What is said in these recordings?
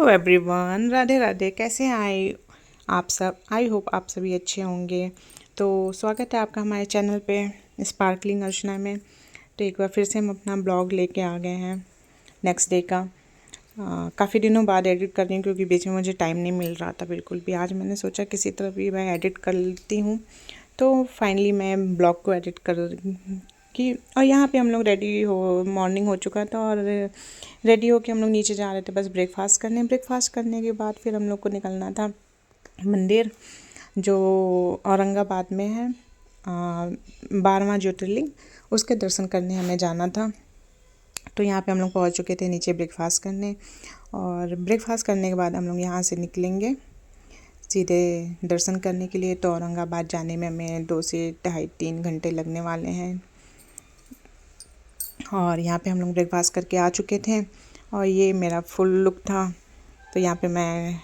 Everyone, Radhe Radhe. कैसे हैं आप सब? आई होप आप सभी अच्छे होंगे। तो स्वागत है आपका हमारे चैनल पे स्पार्कलिंग अर्चना में। तो एक बार फिर से हम अपना ब्लॉग लेके आ गए हैं नेक्स्ट डे का। काफ़ी दिनों बाद एडिट कर रही हूँ क्योंकि बीच में मुझे टाइम नहीं मिल रहा था बिल्कुल भी। आज मैंने सोचा किसी तरह भी मैं एडिट कर लेती हूँ, तो फाइनली मैं ब्लॉग को एडिट कर कि और यहाँ पे हम लोग रेडी हो, मॉर्निंग हो चुका था और रेडी होके हम लोग नीचे जा रहे थे बस ब्रेकफास्ट करने। ब्रेकफास्ट करने के बाद फिर हम लोग को निकलना था मंदिर जो औरंगाबाद में है, 12वां ज्योतिर्लिंग, उसके दर्शन करने हमें जाना था। तो यहाँ पे हम लोग पहुँच चुके थे नीचे ब्रेकफास्ट करने, और ब्रेकफास्ट करने के बाद हम लोग यहाँ से निकलेंगे सीधे दर्शन करने के लिए। तो औरंगाबाद जाने में हमें 2 से ढाई 3 घंटे लगने वाले हैं। और यहाँ पे हम लोग ब्रेकफास्ट करके आ चुके थे और ये मेरा फुल लुक था। तो यहाँ पे मैं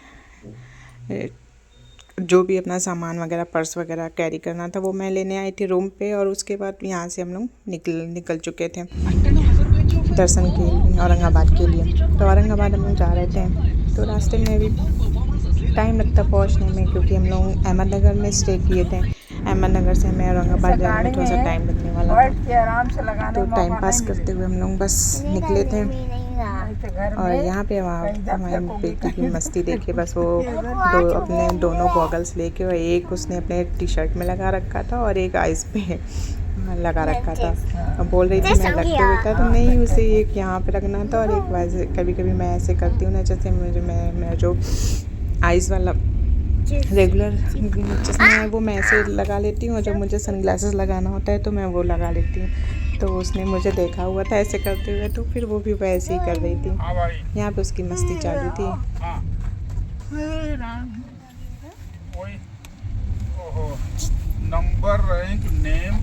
जो भी अपना सामान वगैरह, पर्स वगैरह कैरी करना था वो मैं लेने आई थी रूम पे, और उसके बाद यहाँ से हम लोग निकल चुके थे दर्शन के लिए, औरंगाबाद के लिए। तो औरंगाबाद हम लोग जा रहे थे, तो रास्ते में भी टाइम लगता पहुँचने में क्योंकि हम लोग अहमदनगर में स्टे किए थे। अहमदनगर से हमें औरंगाबाद जाने में थोड़ा सा टाइम लगने वाला था। तो टाइम पास करते हुए हम लोग बस निकले थे। और यहाँ पे हमारे बेटी की मस्ती देखिए, बस वो अपने दोनों गॉगल्स लेके, और एक उसने अपने टी शर्ट में लगा रखा था और एक आइस पे लगा रखा था। और बोल रही थी मैं रख दो बेटा, तो नहीं, उसे एक यहाँ पे रखना था और एक वैसे। कभी कभी मैं ऐसे करती हूँ ना, जैसे मैं जो आइस वाला रेगुलर चश्मा है वो मैं ऐसे लगा लेती हूँ, और जब मुझे सनग्लासेस लगाना होता है तो मैं वो लगा लेती हूँ। तो उसने मुझे देखा हुआ था ऐसे करते हुए, तो फिर वो भी वैसे ही कर रही थी। यहाँ पे उसकी मस्ती चालू थी। नंबर, रैंक, नेम,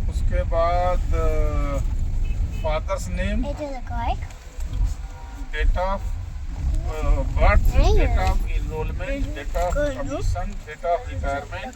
उसके बाद father's name, date of birth, date of enrolment, date of admission, date of retirement.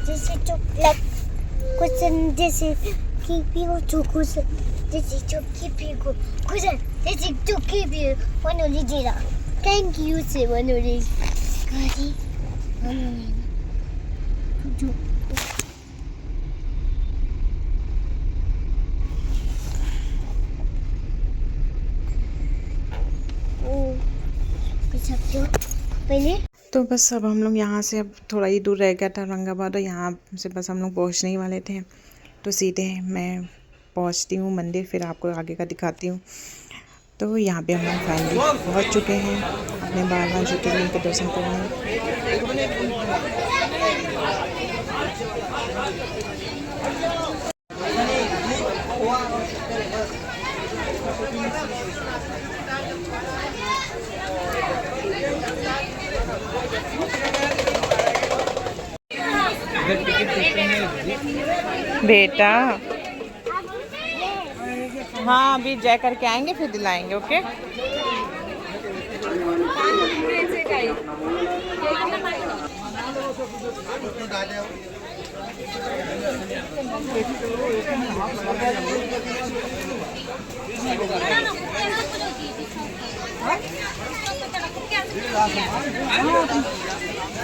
जैसे चॉकलेट कुछ, जैसे कीपी को चोको से, जैसे चोकी को कुछ, जैसे चोकी भी मनोली जीरा। थैंक यू से मनोली गाड़ी मनोली जो ओ कुछ अब जो पहले। तो बस अब हम लोग यहाँ से, अब थोड़ा ही दूर रह गया था औरंगाबाद, और यहाँ से बस हम लोग पहुँचने ही वाले थे। तो सीधे मैं पहुँचती हूँ मंदिर, फिर आपको आगे का दिखाती हूँ। तो यहाँ पे हम लोग फाइनली पहुँच चुके हैं अपने 12वां ज्योतिर्लिंग के दर्शन करने। बेटा हाँ, अभी जय करके आएंगे फिर दिलाएंगे। ओके।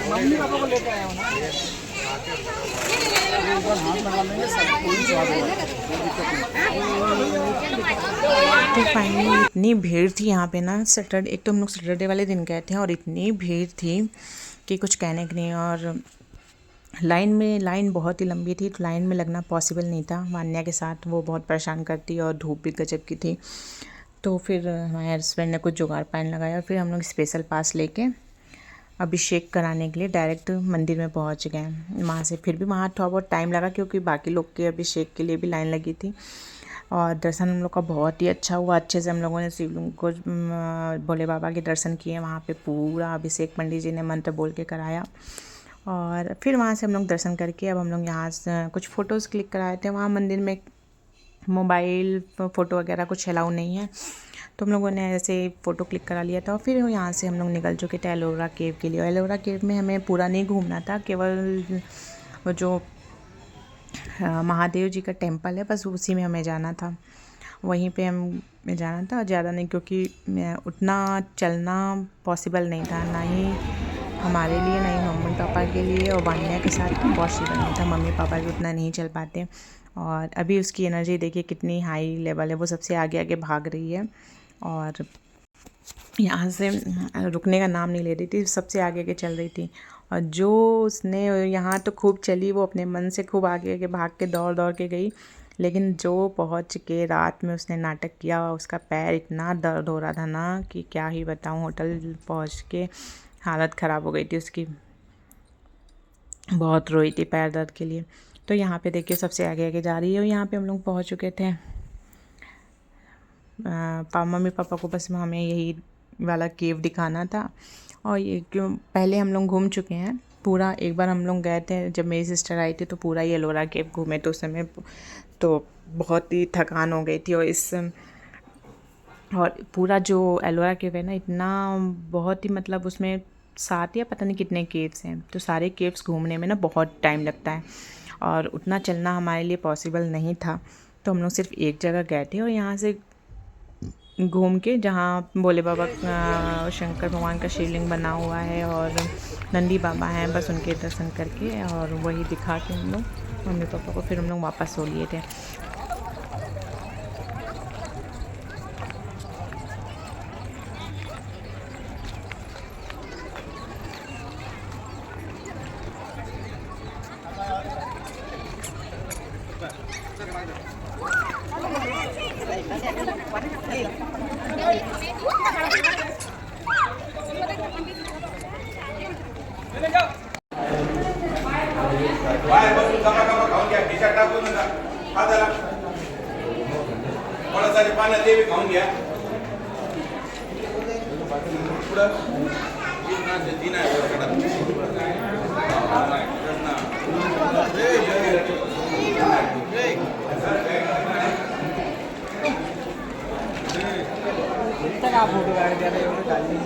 मम्मी पापा को लेकर आया हूँ ना, तो फाइनली इतनी भीड़ थी यहाँ पे ना, सैटरडे, एक तो हम लोग सैटरडे वाले दिन गए थे और इतनी भीड़ थी कि कुछ कहने की नहीं। और लाइन बहुत ही लंबी थी, तो लाइन में लगना पॉसिबल नहीं था वान्या के साथ, वो बहुत परेशान करती और धूप भी गजब की थी। तो फिर हमारे हस्बैंड ने कुछ जुगाड़ पान लगाया, फिर हम लोग स्पेशल पास लेके अभिषेक कराने के लिए डायरेक्ट मंदिर में पहुंच गए। वहाँ से फिर भी वहाँ थोड़ा बहुत टाइम लगा क्योंकि बाकी लोग के अभिषेक के लिए भी लाइन लगी थी। और दर्शन हम लोग का बहुत ही अच्छा हुआ। अच्छे से हम लोगों ने शिवलिंग को भोले बाबा के दर्शन किए। वहाँ पे पूरा अभिषेक पंडित जी ने मंत्र बोल के कराया और फिर वहाँ से हम लोग दर्शन करके अब हम लोग यहाँ से कुछ फ़ोटोज़ क्लिक कराए थे। वहाँ मंदिर में मोबाइल फ़ोटो वगैरह कुछ अलाउ नहीं है, तो हम लोगों ने ऐसे फ़ोटो क्लिक करा लिया था और फिर यहाँ से हम लोग निकल चुके थे एलोरा केव के लिए। एलोरा केव में हमें पूरा नहीं घूमना था, केवल वो जो महादेव जी का टेम्पल है बस उसी में हमें जाना था, वहीं पे हमें जाना था, ज़्यादा नहीं, क्योंकि उतना चलना पॉसिबल नहीं था, ना ही हमारे लिए, ना ही मम्मी पापा के लिए, और वान्या के साथ पॉसिबल नहीं था। मम्मी पापा भी उतना नहीं चल पाते और अभी उसकी एनर्जी देखिए कितनी हाई लेवल है, वो सबसे आगे आगे भाग रही है और यहाँ से रुकने का नाम नहीं ले रही थी, सबसे आगे आगे चल रही थी। और जो उसने यहाँ तो खूब चली, वो अपने मन से खूब आगे आगे भाग के दौड़ दौड़ के गई, लेकिन जो पहुँच के रात में उसने नाटक किया, उसका पैर इतना दर्द हो रहा था ना कि क्या ही बताऊँ। होटल पहुँच के हालत ख़राब हो गई थी उसकी, बहुत रोई थी पैर दर्द के लिए। तो यहाँ पे देखिए सबसे आगे आगे जा रही है और यहाँ पे हम लोग पहुँच चुके थे। मम्मी पापा को बस हमें यही वाला केव दिखाना था और ये क्यों पहले हम लोग घूम चुके हैं पूरा। एक बार हम लोग गए थे जब मेरी सिस्टर आई थी तो पूरा ही एलोरा केव घूमे, तो उस समय तो बहुत ही थकान हो गई थी। और पूरा जो एलोरा केव है ना, इतना बहुत ही मतलब उसमें 7 या पता नहीं कितने केव्स हैं, तो सारे केव्स घूमने में ना बहुत टाइम लगता है और उतना चलना हमारे लिए पॉसिबल नहीं था। तो हम लोग सिर्फ एक जगह गए थे और यहाँ से घूम के, जहाँ भोले बाबा शंकर भगवान का शिवलिंग बना हुआ है और नंदी बाबा हैं, बस उनके दर्शन करके और वही दिखा के हम लोग मम्मी पापा को फिर हम लोग वापस सो लिए थे। बाहेर बसून गप्पा गप्पा खाऊन घ्या, खिशात टाकू नका. हाताला थोडासा पाण्यात ते बी खाऊन घ्या. पुढं तीन आहे फोटो काढ द्या एवढं काढली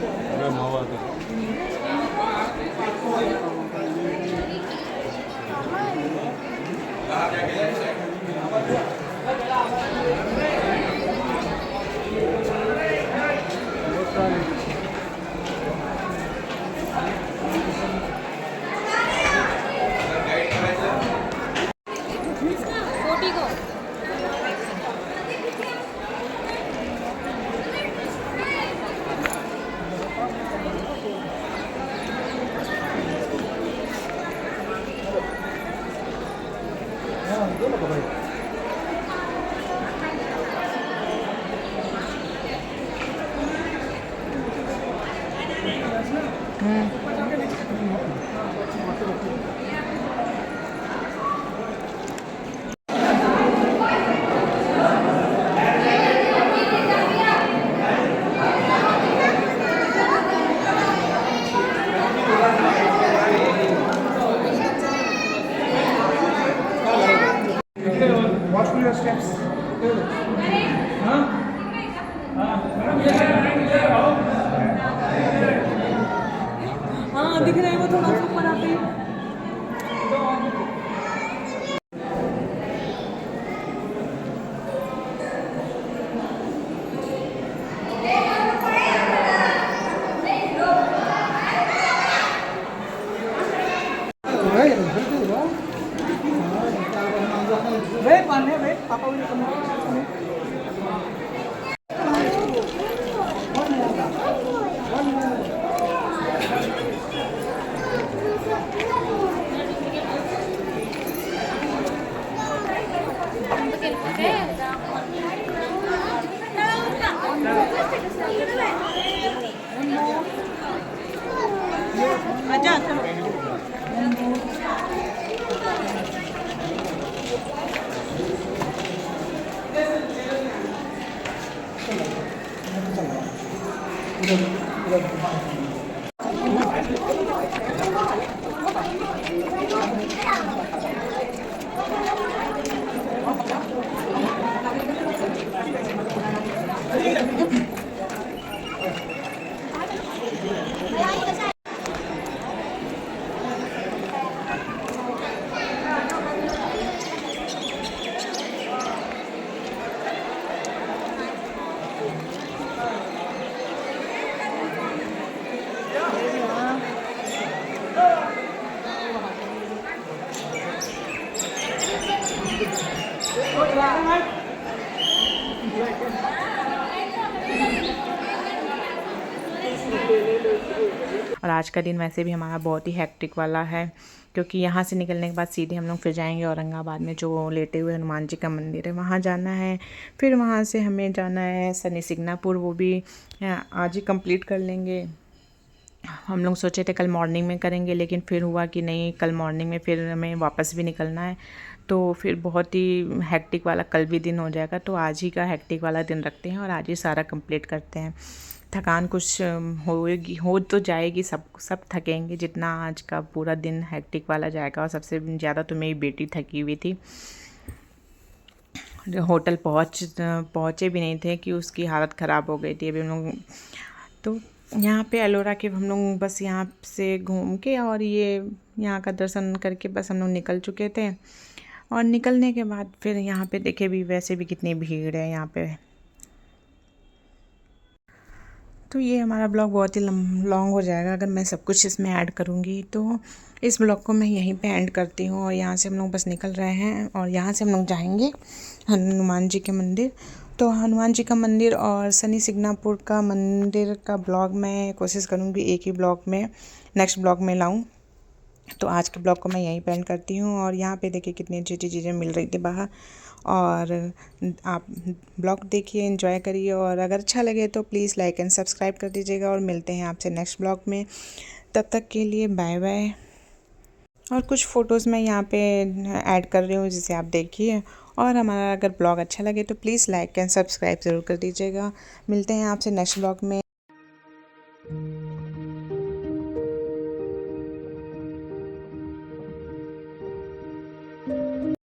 Watchful your steps. हाँ दिख रहा है वो थोड़ा सा ऊपर आते ही। Wait, one minute, wait. Papa will come. और आज का दिन वैसे भी हमारा बहुत ही हेक्टिक वाला है, क्योंकि यहाँ से निकलने के बाद सीधे हम लोग फिर जाएंगे औरंगाबाद में जो लेटे हुए हनुमान जी का मंदिर है वहाँ जाना है। फिर वहाँ से हमें जाना है शनि सिग्नापुर, वो भी आज ही कंप्लीट कर लेंगे। हम लोग सोचे थे कल मॉर्निंग में करेंगे, लेकिन फिर हुआ कि नहीं, कल मॉर्निंग में फिर हमें वापस भी निकलना है, तो फिर बहुत ही हेक्टिक वाला कल भी दिन हो जाएगा। तो आज ही का हेक्टिक वाला दिन रखते हैं और आज ही सारा कंप्लीट करते हैं। थकान कुछ हो तो जाएगी, सब थकेंगे जितना आज का पूरा दिन हेक्टिक वाला जाएगा। और सबसे ज़्यादा तो मेरी बेटी थकी हुई थी, होटल पहुँचे भी नहीं थे कि उसकी हालत ख़राब हो गई थी। अभी हम लोग तो यहाँ पे एलोरा के हम लोग बस यहाँ से घूम के और ये यहाँ का दर्शन करके बस हम लोग निकल चुके थे। और निकलने के बाद फिर यहाँ पे देखे भी वैसे भी कितनी भीड़ है यहाँ पे। तो ये हमारा ब्लॉग बहुत ही लॉन्ग हो जाएगा अगर मैं सब कुछ इसमें ऐड करूँगी। तो इस ब्लॉग को मैं यहीं पे एंड करती हूँ। और यहाँ से हम लोग बस निकल रहे हैं और यहाँ से हम लोग जाएंगे हनुमान जी के मंदिर। तो हनुमान जी का मंदिर और शनि सिग्नापुर का मंदिर का ब्लॉग मैं कोशिश करूँगी एक ही ब्लॉग में, नेक्स्ट ब्लॉग में लाऊँ। तो आज के ब्लॉग को मैं यहीं पे एंड करती हूँ। और यहाँ पे देखिए कितनी अच्छी अच्छी चीज़ें मिल रही थी बाहर। और आप ब्लॉग देखिए, एंजॉय करिए, और अगर अच्छा लगे तो प्लीज़ लाइक एंड सब्सक्राइब कर दीजिएगा। और मिलते हैं आपसे नेक्स्ट ब्लॉग में, तब तक के लिए बाय बाय। और कुछ फ़ोटोज़ मैं यहाँ पे ऐड कर रही हूँ जिसे आप देखिए। और हमारा अगर ब्लॉग अच्छा लगे तो प्लीज़ लाइक एंड सब्सक्राइब ज़रूर कर दीजिएगा। मिलते हैं आपसे नेक्स्ट ब्लॉग में।